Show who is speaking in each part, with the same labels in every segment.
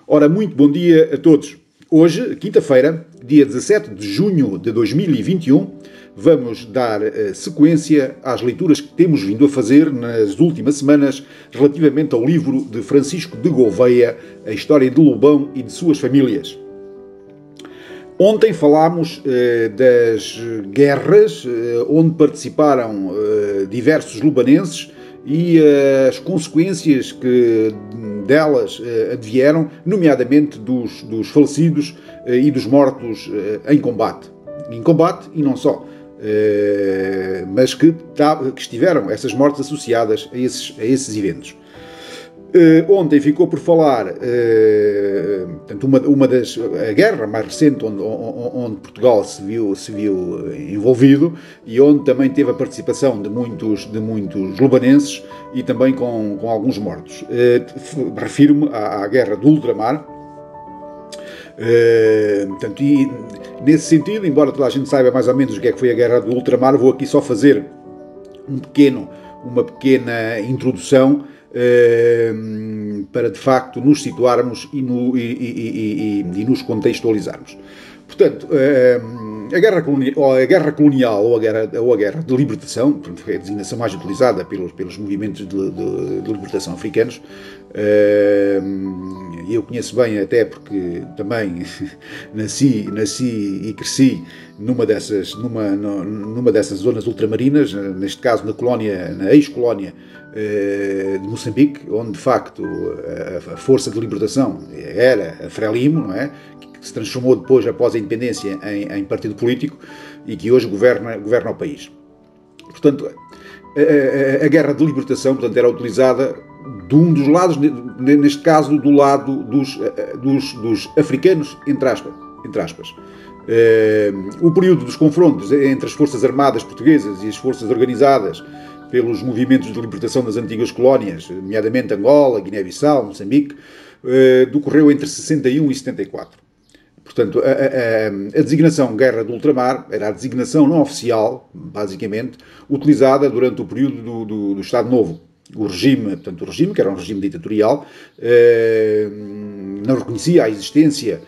Speaker 1: Ora, muito bom dia a todos. Hoje, quinta-feira, dia 17 de junho de 2021, vamos dar sequência às leituras que temos vindo a fazer nas últimas semanas relativamente ao livro de Francisco de Gouveia, A História de Lobão e de Suas Famílias. Ontem falámos das guerras onde participaram diversos lubanenses e as consequências que delas advieram, nomeadamente dos falecidos e dos mortos em combate. Em combate e não só, mas que estiveram essas mortes associadas a esses eventos. Ontem ficou por falar portanto, a guerra mais recente onde Portugal se viu envolvido e onde também teve a participação de muitos lubanenses e também com alguns mortos. Refiro-me à guerra do ultramar. Portanto, e nesse sentido, embora toda a gente saiba mais ou menos o que é que foi a guerra do ultramar, vou aqui só fazer uma pequena introdução para de facto nos situarmos e nos contextualizarmos. Portanto, a guerra colonial ou a guerra de libertação, portanto, é a designação mais utilizada pelos movimentos de libertação africanos, e eu conheço bem até porque também nasci e cresci numa dessas zonas ultramarinas, neste caso na ex-colónia de Moçambique, onde de facto a força de libertação era a Frelimo, não é? Que se transformou depois, após a independência, em partido político e que hoje governa o país. Portanto, a guerra de libertação, portanto, era utilizada de um dos lados, neste caso do lado dos africanos, entre aspas. O período dos confrontos entre as forças armadas portuguesas e as forças organizadas pelos movimentos de libertação das antigas colónias, nomeadamente Angola, Guiné-Bissau, Moçambique, decorreu entre 61 e 74. Portanto, a designação Guerra do Ultramar era a designação não oficial, basicamente, utilizada durante o período do Estado Novo. O regime, que era um regime ditatorial, não reconhecia a existência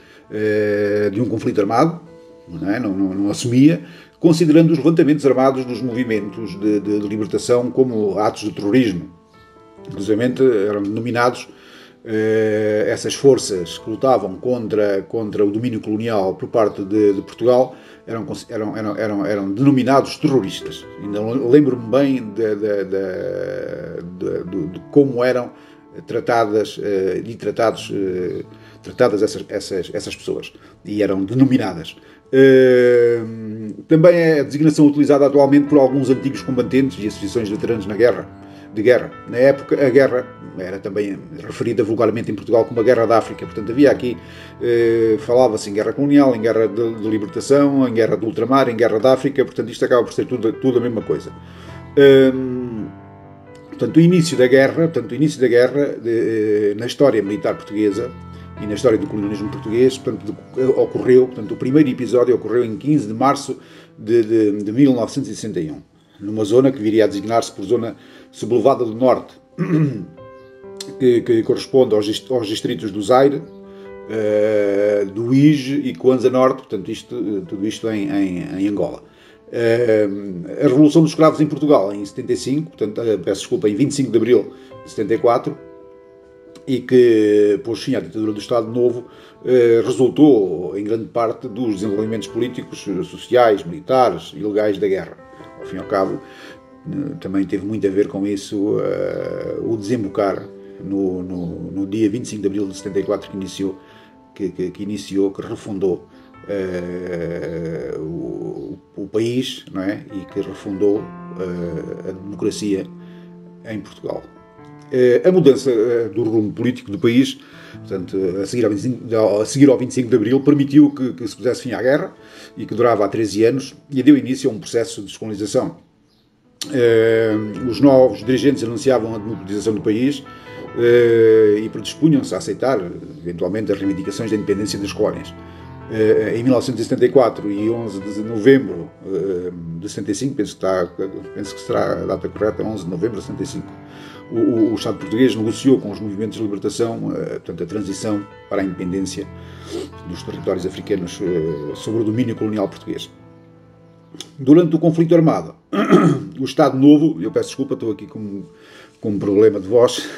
Speaker 1: de um conflito armado, não assumia, considerando os levantamentos armados dos movimentos de libertação como atos de terrorismo. Inclusive eram denominados essas forças que lutavam contra o domínio colonial por parte de Portugal, eram denominados terroristas. Ainda lembro-me bem de como eram tratadas essas pessoas, e eram denominadas. Também é a designação utilizada atualmente por alguns antigos combatentes e associações de veteranos de guerra. Na época, a guerra era também referida vulgarmente em Portugal como a Guerra da África. Portanto, havia aqui, falava-se em guerra colonial, em guerra de libertação, em guerra do ultramar, em guerra da África. Portanto, isto acaba por ser tudo a mesma coisa. Portanto, o início da guerra, na história militar portuguesa e na história do colonialismo português, o primeiro episódio ocorreu em 15 de março de 1961, numa zona que viria a designar-se por Zona Sublevada do Norte, que corresponde aos distritos do Zaire, do Uíge e Kwanza Norte, portanto, tudo isto em Angola. A Revolução dos Escravos em Portugal, em 75, portanto, em 25 de abril de 74, e que pôs fim à ditadura do Estado Novo, resultou, em grande parte, dos desenvolvimentos políticos, sociais, militares e legais da guerra. Ao fim e ao cabo, também teve muito a ver com isso o desembocar no dia 25 de abril de 74 que refundou o país, não é? E que refundou a democracia em Portugal. A mudança do rumo político do país, portanto, a seguir ao 25 de Abril, permitiu que se pusesse fim à guerra, e que durava há 13 anos, e deu início a um processo de descolonização. Os novos dirigentes anunciavam a democratização do país e predispunham-se a aceitar, eventualmente, as reivindicações da independência das colónias. Em 1974 e 11 de novembro de 75, penso que será a data correta, 11 de novembro de 75, o Estado português negociou com os movimentos de libertação, portanto, a transição para a independência dos territórios africanos sobre o domínio colonial português. Durante o conflito armado, o Estado Novo, eu peço desculpa, estou aqui com um problema de voz,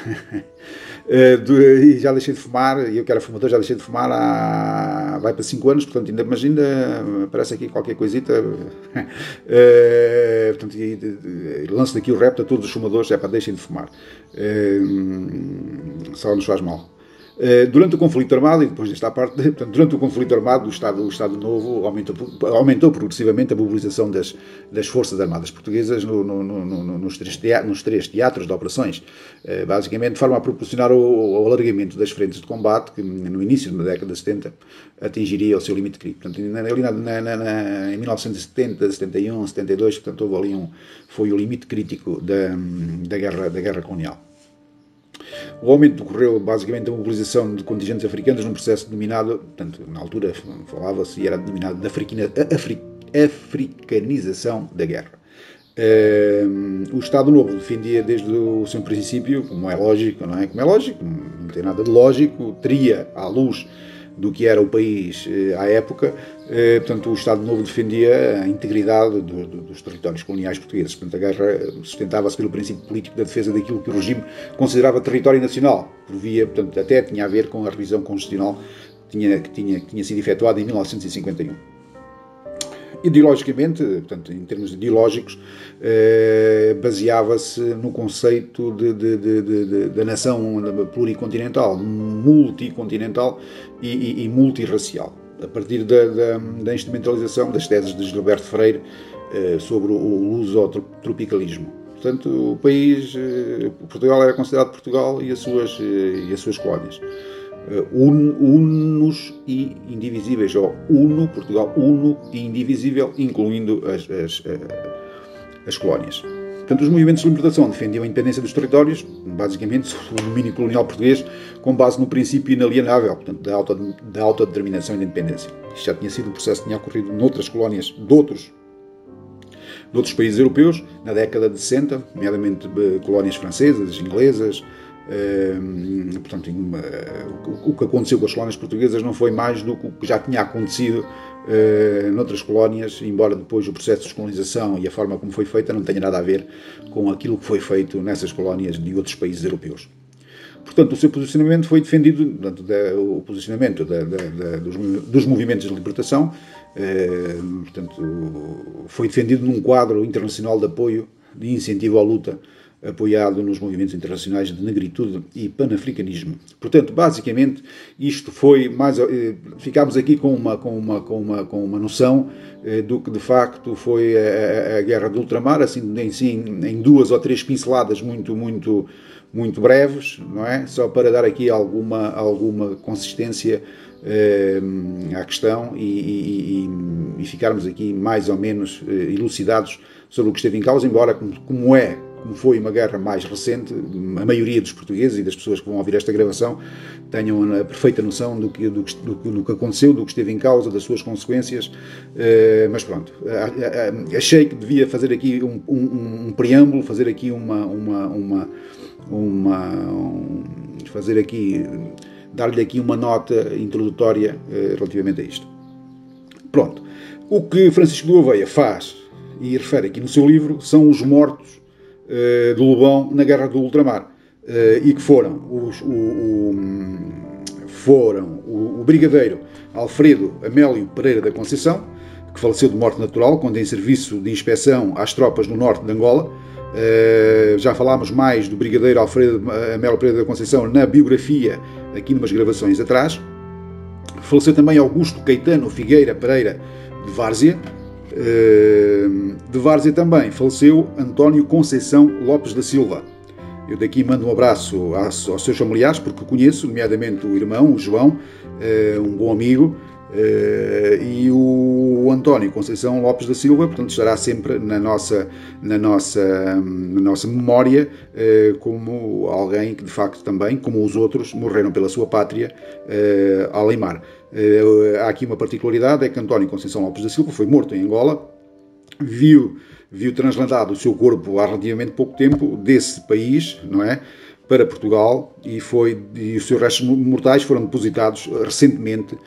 Speaker 1: e já deixei de fumar, e eu que era fumador já deixei de fumar vai para 5 anos, portanto ainda aparece aqui qualquer coisita, portanto lanço daqui o repto a todos os fumadores, deixem de fumar, só nos faz mal. Durante o conflito armado, e depois desta parte, portanto, durante o conflito armado, o Estado Novo aumentou progressivamente a mobilização das Forças Armadas Portuguesas nos três teatros de operações, basicamente de forma a proporcionar o alargamento das frentes de combate, que no início da década de 70 atingiria o seu limite crítico. Portanto, em 1970, 71, 72, portanto, houve ali foi o limite crítico da guerra colonial. O aumento decorreu basicamente da mobilização de contingentes africanos num processo denominado, portanto, na altura falava-se e era denominado de africanização da guerra. O Estado Novo defendia desde o seu princípio, como é lógico, não tem nada de lógico, teria à luz do que era o país à época, portanto o Estado Novo defendia a integridade dos territórios coloniais portugueses. Portanto, a guerra sustentava-se pelo princípio político da defesa daquilo que o regime considerava território nacional. Portanto, até tinha a ver com a revisão constitucional que tinha sido efetuada em 1951. Ideologicamente, portanto, em termos ideológicos, baseava-se no conceito da nação pluricontinental, multicontinental e multirracial, a partir da instrumentalização das teses de Gilberto Freire sobre o lusotropicalismo. Portanto, o país, Portugal era considerado Portugal e as suas colónias. Unos e indivisíveis, ou uno, Portugal uno e indivisível, incluindo as colónias. Portanto, os movimentos de libertação defendiam a independência dos territórios, basicamente o domínio colonial português, com base no princípio inalienável, portanto, da autodeterminação e da independência. Isto já tinha sido um processo que tinha ocorrido noutras colónias de outros países europeus, na década de 60, nomeadamente colónias francesas, inglesas. Portanto, o que aconteceu com as colónias portuguesas não foi mais do que o que já tinha acontecido noutras colónias, embora depois o processo de descolonização e a forma como foi feita não tenha nada a ver com aquilo que foi feito nessas colónias de outros países europeus. Portanto, o seu posicionamento foi defendido, o posicionamento dos movimentos de libertação, portanto, foi defendido num quadro internacional de apoio, de incentivo à luta, apoiado nos movimentos internacionais de negritude e panafricanismo. Portanto, basicamente, isto foi mais... Ficámos aqui com uma noção do que, de facto, foi a Guerra do Ultramar, assim, em 2 ou 3 pinceladas muito breves, não é? Só para dar aqui alguma consistência à questão e ficarmos aqui mais ou menos elucidados sobre o que esteve em causa, embora, como foi uma guerra mais recente, a maioria dos portugueses e das pessoas que vão ouvir esta gravação tenham a perfeita noção do que aconteceu, do que esteve em causa, das suas consequências, mas pronto, achei que devia fazer aqui um preâmbulo, dar-lhe aqui uma nota introdutória relativamente a isto. Pronto, o que Francisco de Gouveia faz e refere aqui no seu livro são os mortos do Lobão na Guerra do Ultramar, e que foram o brigadeiro Alfredo Amélio Pereira da Conceição, que faleceu de morte natural quando em serviço de inspeção às tropas no norte de Angola. Já falámos mais do brigadeiro Alfredo Amélio Pereira da Conceição na biografia, aqui numas gravações atrás. Faleceu também Augusto Caetano Figueira Pereira de Várzea. De Várzea também faleceu António Conceição Lopes da Silva. Eu daqui mando um abraço aos seus familiares, porque conheço, nomeadamente o irmão, o João, um bom amigo, e o António Conceição Lopes da Silva, portanto estará sempre na nossa memória como alguém que de facto também, como os outros, morreram pela sua pátria além mar. Há aqui uma particularidade, é que António Conceição Lopes da Silva foi morto em Angola viu transladado o seu corpo há relativamente pouco tempo desse país, não é, para Portugal, e os seus restos mortais foram depositados recentemente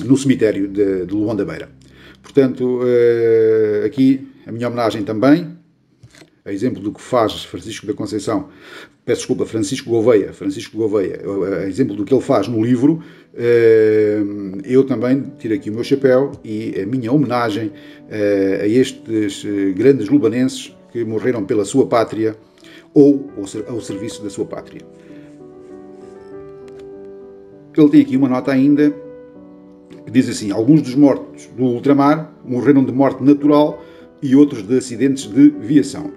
Speaker 1: no cemitério de Luão da Beira. Portanto, aqui a minha homenagem também, a exemplo do que faz Francisco Gouveia, a exemplo do que ele faz no livro, eu também tiro aqui o meu chapéu e a minha homenagem a estes grandes lubanenses que morreram pela sua pátria ou ao serviço da sua pátria. Ele tem aqui uma nota ainda que diz assim: alguns dos mortos do ultramar morreram de morte natural e outros de acidentes de viação.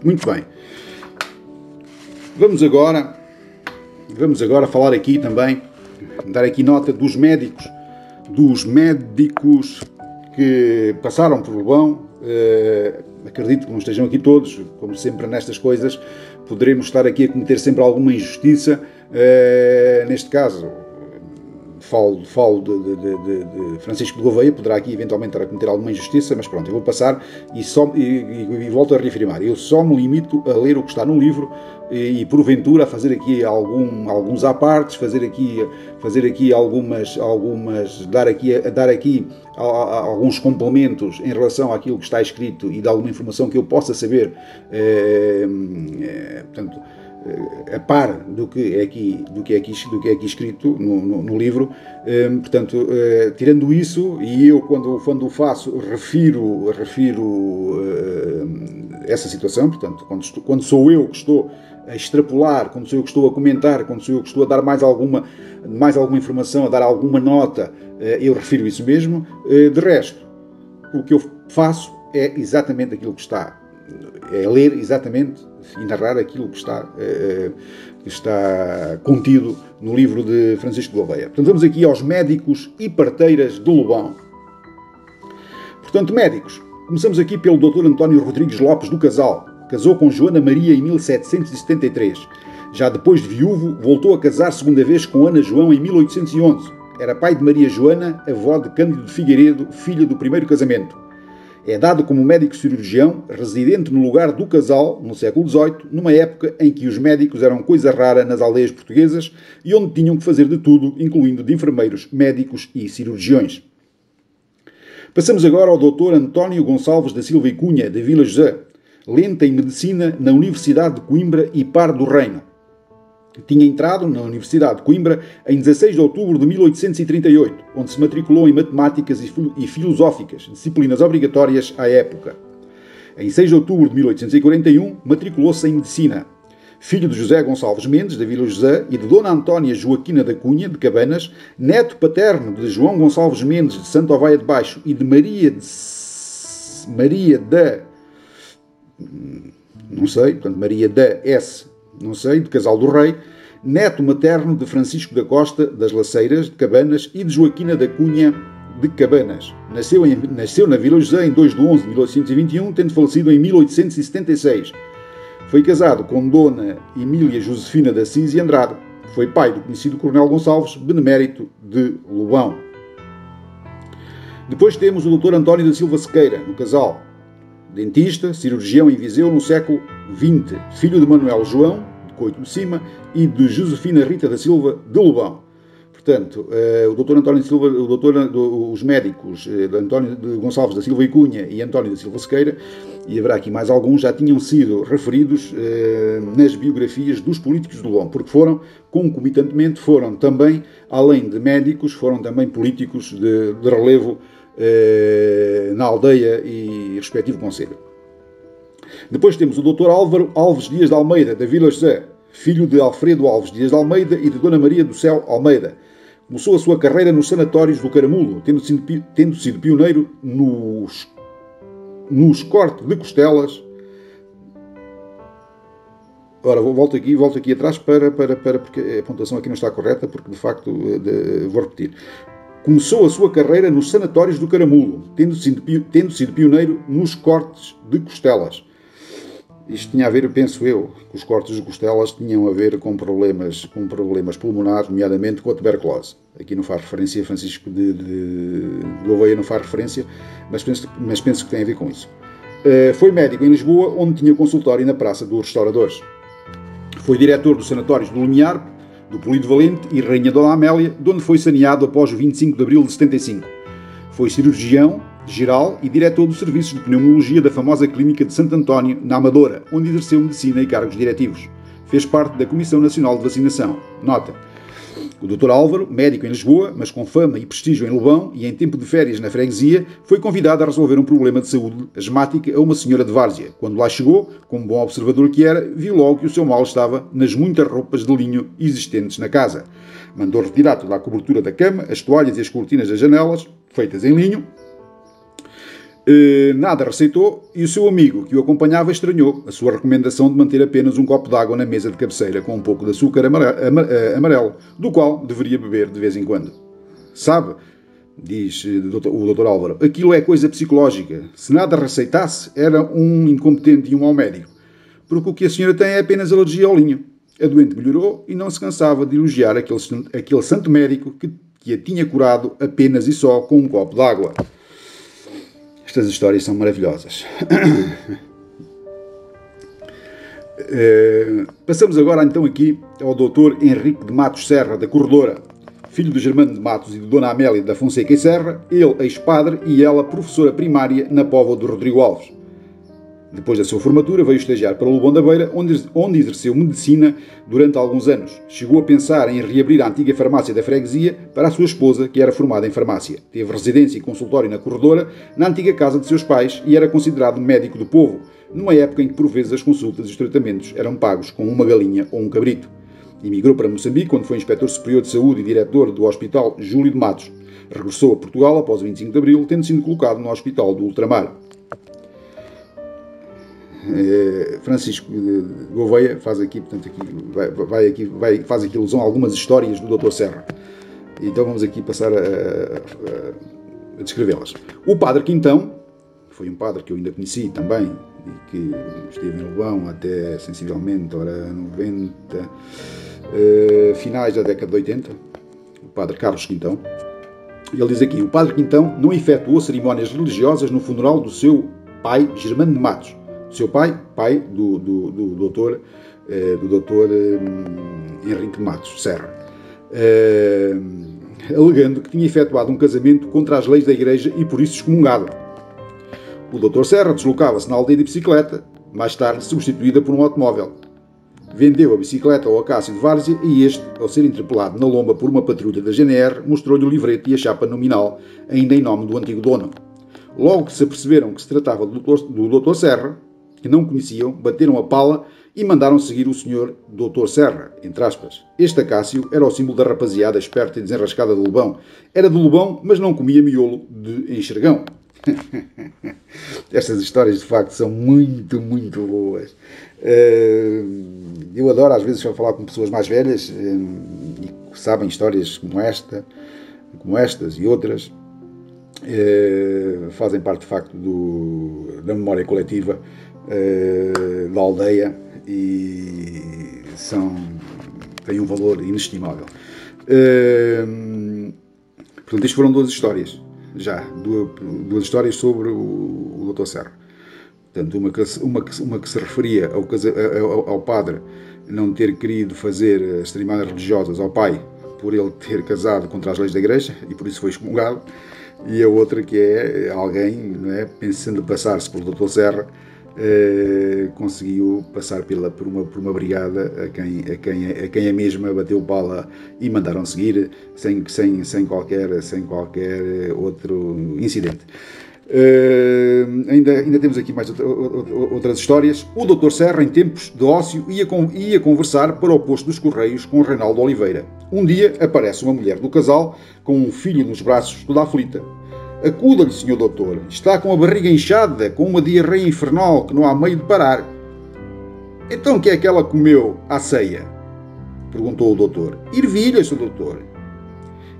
Speaker 1: Muito bem. Vamos agora falar aqui também, dar aqui nota dos médicos que passaram por Lobão. Acredito que não estejam aqui todos, como sempre nestas coisas, poderemos estar aqui a cometer sempre alguma injustiça. Neste caso, falo de Francisco de Gouveia, poderá aqui eventualmente estar a cometer alguma injustiça, mas pronto, eu vou passar e volto a reafirmar. Eu só me limito a ler o que está no livro e porventura a fazer aqui alguns à partes, fazer aqui algumas dar aqui alguns complementos em relação àquilo que está escrito e de alguma informação que eu possa saber, portanto, a par do que é aqui escrito no livro. Portanto, tirando isso, e eu quando faço refiro essa situação, portanto, quando sou eu que estou a extrapolar, quando sou eu que estou a comentar, quando sou eu que estou a dar mais alguma informação, a dar alguma nota, eu refiro isso mesmo. De resto, o que eu faço é exatamente aquilo que está, é ler exatamente e narrar aquilo que está contido no livro de Francisco Gouveia. Portanto, vamos aqui aos médicos e parteiras de Lobão. Portanto, médicos. Começamos aqui pelo Dr. António Rodrigues Lopes do Casal. Casou com Joana Maria em 1773. Já depois de viúvo, voltou a casar segunda vez com Ana João em 1811. Era pai de Maria Joana, avó de Cândido de Figueiredo, filha do primeiro casamento. É dado como médico cirurgião, residente no lugar do Casal, no século XVIII, numa época em que os médicos eram coisa rara nas aldeias portuguesas e onde tinham que fazer de tudo, incluindo de enfermeiros, médicos e cirurgiões. Passamos agora ao Dr. António Gonçalves da Silva e Cunha, de Vila José, lente em Medicina na Universidade de Coimbra e Par do Reino. Tinha entrado na Universidade de Coimbra em 16 de outubro de 1838, onde se matriculou em Matemáticas e Filosóficas, disciplinas obrigatórias à época. Em 6 de outubro de 1841, matriculou-se em Medicina. Filho de José Gonçalves Mendes, da Vila José, e de Dona Antónia Joaquina da Cunha, de Cabanas, neto paterno de João Gonçalves Mendes, de Santa Oveia de Baixo, e de Maria da S., de Casal do Rei, neto materno de Francisco da Costa, das Laceiras, de Cabanas, e de Joaquina da Cunha, de Cabanas. Nasceu na Vila José em 2 de 11 de 1821, tendo falecido em 1876. Foi casado com Dona Emília Josefina de Assis e Andrade. Foi pai do conhecido Coronel Gonçalves, benemérito de Lobão. Depois temos o Dr. António da Silva Sequeira, no Casal. Dentista, cirurgião em Viseu no século XX, filho de Manuel João, de Coito de Cima, e de Josefina Rita da Silva, de Lobão. Portanto, o Dr. António de Silva, os médicos António de Gonçalves da Silva e Cunha e António da Silva Sequeira, e haverá aqui mais alguns, já tinham sido referidos nas biografias dos políticos de Lobão, porque concomitantemente, foram também, além de médicos, foram também políticos de relevo na aldeia e respectivo concelho. Depois temos o Dr. Álvaro Alves Dias de Almeida, da Vila José, filho de Alfredo Alves Dias de Almeida e de Dona Maria do Céu Almeida. Começou a sua carreira nos sanatórios do Caramulo, tendo sido pioneiro nos cortes de costelas. Ora, volto aqui atrás porque a pontuação aqui não está correta, porque de facto vou repetir. Começou a sua carreira nos sanatórios do Caramulo, tendo sido pioneiro nos cortes de costelas. Isto tinha a ver, penso eu, que os cortes de costelas tinham a ver com problemas pulmonares, nomeadamente com a tuberculose. Aqui não faz referência, Francisco de Gouveia não faz referência, mas penso que tem a ver com isso. Foi médico em Lisboa, onde tinha consultório na Praça dos Restauradores. Foi diretor dos sanatórios do Lumiar, do Polido Valente e Rainha Dona Amélia, de onde foi saneado após o 25 de abril de 75. Foi cirurgião geral e diretor dos serviços de pneumologia da famosa Clínica de Santo António, na Amadora, onde exerceu medicina e cargos diretivos. Fez parte da Comissão Nacional de Vacinação. Nota: o Dr. Álvaro, médico em Lisboa, mas com fama e prestígio em Lobão e em tempo de férias na freguesia, foi convidado a resolver um problema de saúde asmática a uma senhora de várzea. Quando lá chegou, como bom observador que era, viu logo que o seu mal estava nas muitas roupas de linho existentes na casa. Mandou retirar toda a cobertura da cama, as toalhas e as cortinas das janelas, feitas em linho. Nada receitou e o seu amigo que o acompanhava estranhou a sua recomendação de manter apenas um copo de água na mesa de cabeceira com um pouco de açúcar amarelo, do qual deveria beber de vez em quando. Sabe, diz o Dr. Álvaro, aquilo é coisa psicológica. Se nada receitasse, era um incompetente e um mau médico. Porque o que a senhora tem é apenas alergia ao linho. A doente melhorou e não se cansava de elogiar aquele santo médico que a tinha curado apenas e só com um copo de água. Estas histórias são maravilhosas. Passamos agora então aqui ao Dr. Henrique de Matos Serra, da Corredora, filho do Germano de Matos e de Dona Amélia da Fonseca e Serra, ele ex-padre e ela professora primária na Póvoa do Rodrigo Alves. Depois da sua formatura, veio estagiar para Lobão da Beira, onde exerceu medicina durante alguns anos. Chegou a pensar em reabrir a antiga farmácia da freguesia para a sua esposa, que era formada em farmácia. Teve residência e consultório na Corredora, na antiga casa de seus pais, e era considerado médico do povo, numa época em que por vezes as consultas e os tratamentos eram pagos com uma galinha ou um cabrito. Emigrou para Moçambique, onde foi inspetor superior de saúde e diretor do Hospital Júlio de Matos. Regressou a Portugal após o 25 de abril, tendo sido colocado no Hospital do Ultramar. Francisco Gouveia faz aqui, portanto, faz aqui alusão a algumas histórias do Dr. Serra. Então vamos aqui passar a descrevê-las. O Padre Quintão, foi um padre que eu ainda conheci também, e que esteve em Lobão até sensivelmente, 90, finais da década de 80, o Padre Carlos Quintão. Ele diz aqui, o Padre Quintão não efetuou cerimónias religiosas no funeral do seu pai, Germano de Matos. Seu pai do doutor Henrique de Matos Serra, alegando que tinha efetuado um casamento contra as leis da Igreja e por isso excomungado. O doutor Serra deslocava-se na aldeia de bicicleta, mais tarde substituída por um automóvel. Vendeu a bicicleta ao Acácio de Várzea e este, ao ser interpelado na lomba por uma patrulha da GNR, mostrou-lhe o livrete e a chapa nominal, ainda em nome do antigo dono. Logo que se aperceberam que se tratava do doutor Serra, que não conheciam, bateram a pala e mandaram seguir o senhor Dr. Serra, entre aspas. Este Acácio era o símbolo da rapaziada esperta e desenrascada de Lobão. Era de Lobão, mas não comia miolo de enxergão. Estas histórias, de facto, são muito, muito boas. Eu adoro, às vezes, falar com pessoas mais velhas e que sabem histórias como estas e outras. Fazem parte, de facto, da memória coletiva da aldeia e têm um valor inestimável. Portanto, isto foram duas histórias, duas histórias sobre o Dr. Serra. Portanto, uma que se referia ao padre não ter querido fazer as cerimónias religiosas ao pai por ele ter casado contra as leis da Igreja e por isso foi excomungado, e a outra que é alguém, não é, pensando passar-se pelo Dr. Serra, conseguiu passar por uma brigada a quem a mesma bateu pala e mandaram seguir sem qualquer outro incidente. Ainda temos aqui mais outras histórias. O Dr. Serra, em tempos de ócio, ia conversar para o posto dos Correios com Reinaldo Oliveira. Um dia aparece uma mulher do casal com um filho nos braços, toda aflita. Acuda-lhe, senhor doutor. Está com a barriga inchada, com uma diarreia infernal que não há meio de parar. Então o que é que ela comeu à ceia? Perguntou o doutor. Ervilhas, senhor doutor.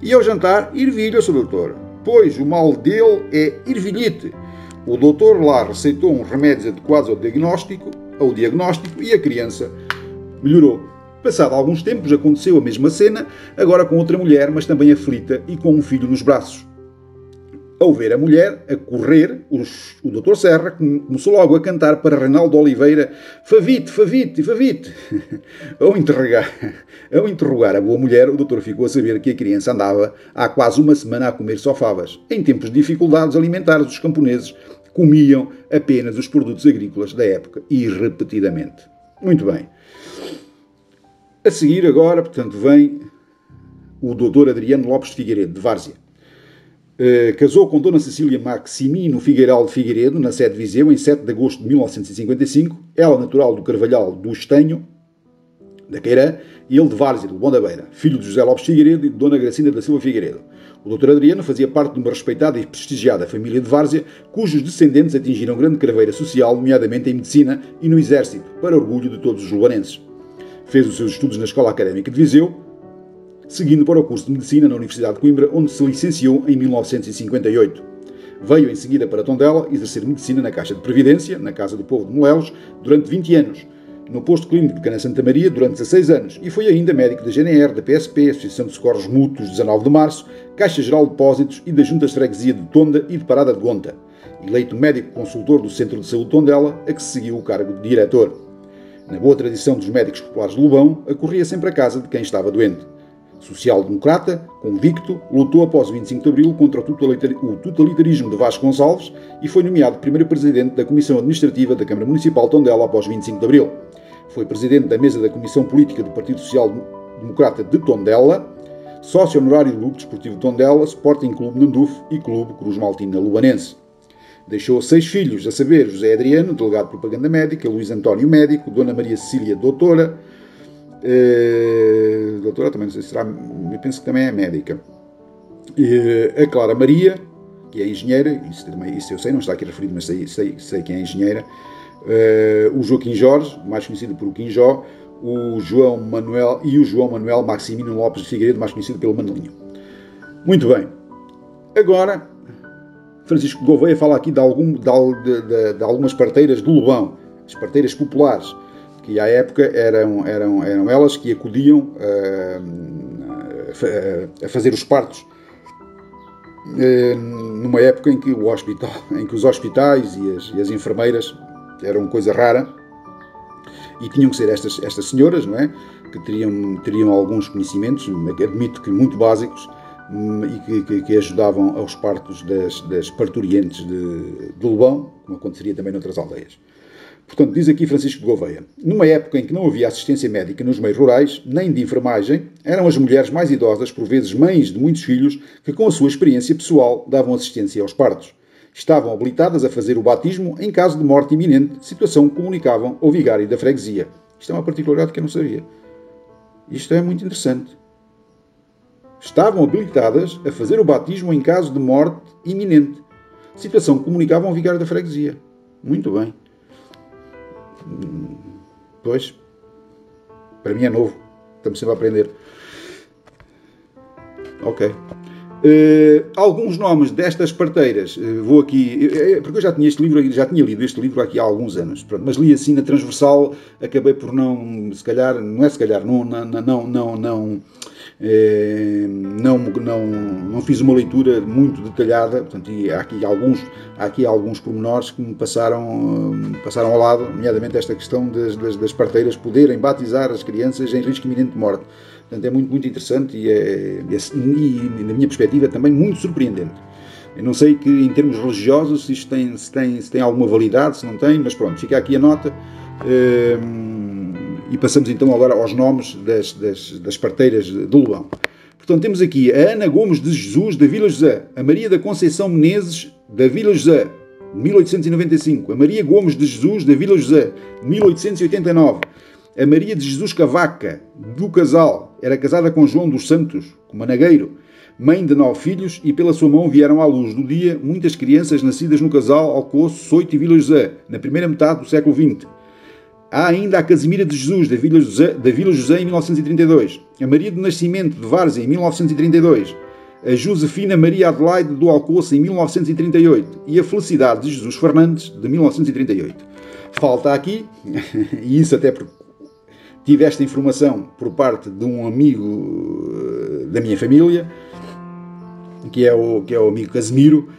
Speaker 1: E ao jantar, ervilhas, senhor doutor. Pois o mal dele é ervilhite. O doutor lá receitou uns remédios adequados ao diagnóstico ao diagnóstico e a criança melhorou. Passado alguns tempos, aconteceu a mesma cena, agora com outra mulher, mas também aflita e com um filho nos braços. Ao ver a mulher a correr, o Dr. Serra começou logo a cantar para Reinaldo Oliveira: Favite, Favite, Favite. Ao interrogar a boa mulher, o doutor ficou a saber que a criança andava há quase uma semana a comer só favas. Em tempos de dificuldades alimentares, os camponeses comiam apenas os produtos agrícolas da época e repetidamente. Muito bem. A seguir agora, portanto, vem o Dr. Adriano Lopes de Figueiredo, de Várzea. Casou com Dona Cecília Maximino Figueiral de Figueiredo, na sede de Viseu, em 7 de agosto de 1955. Ela natural do Carvalhal do Estanho, da Queirã, e ele de Várzea, do Bom da Beira, filho de José Lopes Figueiredo e de Dona Gracinda da Silva Figueiredo. O Dr. Adriano fazia parte de uma respeitada e prestigiada família de Várzea, cujos descendentes atingiram grande carreira social, nomeadamente em medicina e no exército, para orgulho de todos os luanenses. Fez os seus estudos na Escola Académica de Viseu, seguindo para o curso de Medicina na Universidade de Coimbra, onde se licenciou em 1958. Veio em seguida para Tondela exercer Medicina na Caixa de Previdência, na Casa do Povo de Molelos, durante 20 anos, no posto clínico de Cana Santa Maria durante 16 anos, e foi ainda médico da GNR, da PSP, Associação de Socorros Mútuos, 19 de Março, Caixa Geral de Depósitos e da Junta de Freguesia de Tonda e de Parada de Gonta. Eleito médico consultor do Centro de Saúde de Tondela, a que seguiu o cargo de diretor. Na boa tradição dos médicos populares de Lobão, acorria sempre à casa de quem estava doente. Social-democrata, convicto, lutou após o 25 de Abril contra o totalitarismo de Vasco Gonçalves e foi nomeado primeiro presidente da Comissão Administrativa da Câmara Municipal de Tondela após o 25 de Abril. Foi presidente da mesa da Comissão Política do Partido Social-Democrata de Tondela, sócio honorário do Clube Desportivo de Tondela, Sporting Clube Nandufo e Clube Cruz Maltina Luanense. Deixou 6 filhos, a saber, José Adriano, delegado de propaganda médica, Luís António, médico, Dona Maria Cecília, doutora, doutora também não sei se será, eu penso que também é médica, a Clara Maria, que é engenheira, isso eu sei, não está aqui referido, mas sei que é engenheira, o Joaquim Jorge, mais conhecido por o Quinjó, o João Manuel Maximino Lopes de Figueiredo, mais conhecido pelo Manelinho. Muito bem. Agora, Francisco Gouveia fala aqui de algumas parteiras de Lobão, as parteiras populares, que à época eram elas que acudiam a fazer os partos, numa época em que os hospitais e as enfermeiras eram coisa rara, e tinham que ser estas senhoras, não é? Que teriam alguns conhecimentos, admito que muito básicos, e que ajudavam aos partos das parturientes de Lobão, como aconteceria também noutras aldeias. Portanto, diz aqui Francisco Gouveia: numa época em que não havia assistência médica nos meios rurais, nem de enfermagem, eram as mulheres mais idosas, por vezes mães de muitos filhos, que com a sua experiência pessoal davam assistência aos partos. Estavam habilitadas a fazer o batismo em caso de morte iminente, situação que comunicavam ao vigário da freguesia. Isto é uma particularidade que eu não sabia. Isto é muito interessante. Estavam habilitadas a fazer o batismo em caso de morte iminente, situação que comunicavam ao vigário da freguesia. Muito bem. Pois, para mim é novo. Estamos sempre a aprender. Ok. Alguns nomes destas parteiras, vou aqui, porque eu já tinha lido este livro aqui há alguns anos, pronto, mas li assim na transversal, acabei por não fiz uma leitura muito detalhada, portanto, e há aqui alguns pormenores que me passaram ao lado, nomeadamente esta questão das parteiras poderem batizar as crianças em risco iminente de morte. Portanto, é muito, muito interessante e, na minha perspectiva, também muito surpreendente. Eu não sei que, em termos religiosos, se isto tem alguma validade, se não tem, mas pronto, fica aqui a nota. E passamos então agora aos nomes das parteiras de Lobão. Portanto, temos aqui a Ana Gomes de Jesus, da Vila José, a Maria da Conceição Menezes, da Vila José, 1895, a Maria Gomes de Jesus, da Vila José, 1889, a Maria de Jesus Cavaca, do Casal, era casada com João dos Santos, com Managueiro, mãe de 9 filhos, e pela sua mão vieram à luz do dia muitas crianças nascidas no Casal, Alcoço, Soito e Vila José, na primeira metade do século XX. Há ainda a Casimira de Jesus, da Vila José, em 1932, a Maria do Nascimento, de Várzea, em 1932, a Josefina Maria Adelaide, do Alcoço, em 1938, e a Felicidade de Jesus Fernandes, de 1938. falta aqui, e isso até porque tive esta informação por parte de um amigo da minha família, que é o amigo Casimiro,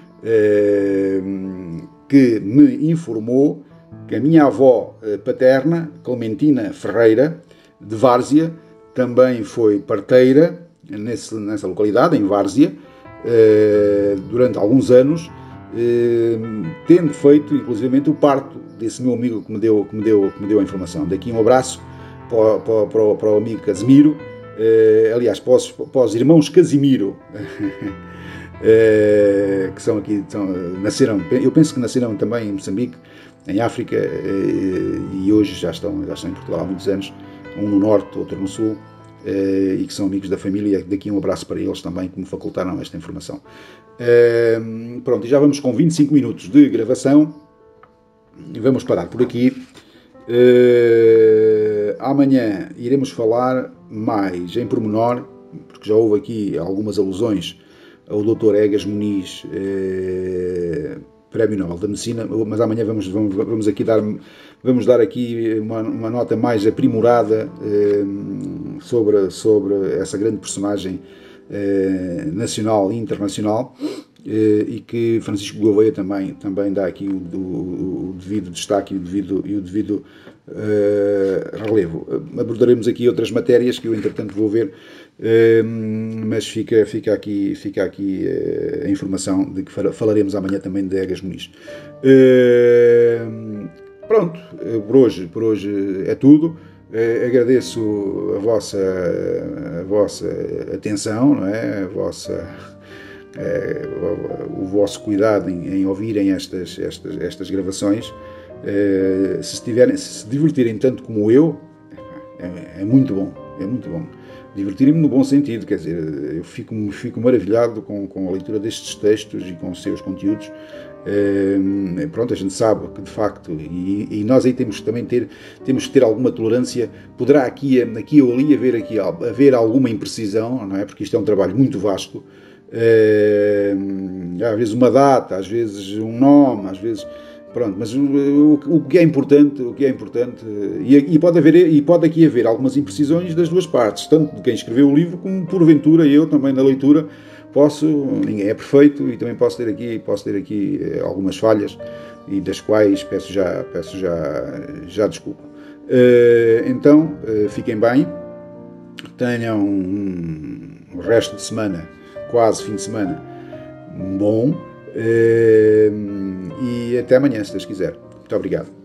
Speaker 1: que me informou que a minha avó paterna, Clementina Ferreira, de Várzea, também foi parteira nessa localidade, em Várzea, durante alguns anos, tendo feito, inclusivamente, o parto desse meu amigo que me deu a informação. Daqui um abraço para o amigo Casimiro, aliás, para os irmãos Casimiro, que são aqui, nasceram, eu penso que nasceram também em Moçambique, em África, e hoje já estão em Portugal há muitos anos, um no norte, outro no sul, e que são amigos da família. Daqui um abraço para eles também, que me facultaram esta informação. Pronto, e já vamos com 25 minutos de gravação, e vamos parar por aqui. Amanhã iremos falar mais em pormenor, porque já houve aqui algumas alusões ao Dr. Egas Muniz, Prémio Nobel da Medicina, mas amanhã vamos dar aqui uma nota mais aprimorada sobre essa grande personagem nacional e internacional, e que Francisco Gouveia também dá aqui o devido destaque e o devido relevo. Abordaremos aqui outras matérias que eu entretanto vou ver, mas fica aqui a informação de que falaremos amanhã também de Egas Muniz. Pronto, por hoje é tudo. Agradeço a vossa atenção, não é? O vosso cuidado em ouvirem estas gravações. Se se divertirem tanto como eu, é muito bom, Divertirem-me no bom sentido, quer dizer, eu fico maravilhado com a leitura destes textos e com os seus conteúdos. Pronto, a gente sabe que de facto, e nós aí temos que ter alguma tolerância. Poderá aqui ou ali haver alguma imprecisão, não é? Porque isto é um trabalho muito vasto. Às vezes uma data, às vezes um nome, às vezes, pronto, mas o que é importante, e pode aqui haver algumas imprecisões das duas partes, tanto de quem escreveu o livro como porventura eu também na leitura ninguém é perfeito, e também posso ter aqui algumas falhas, e das quais peço já desculpa. Então, fiquem bem, tenham um resto de semana, quase fim de semana, bom, e até amanhã, se Deus quiser. Muito obrigado.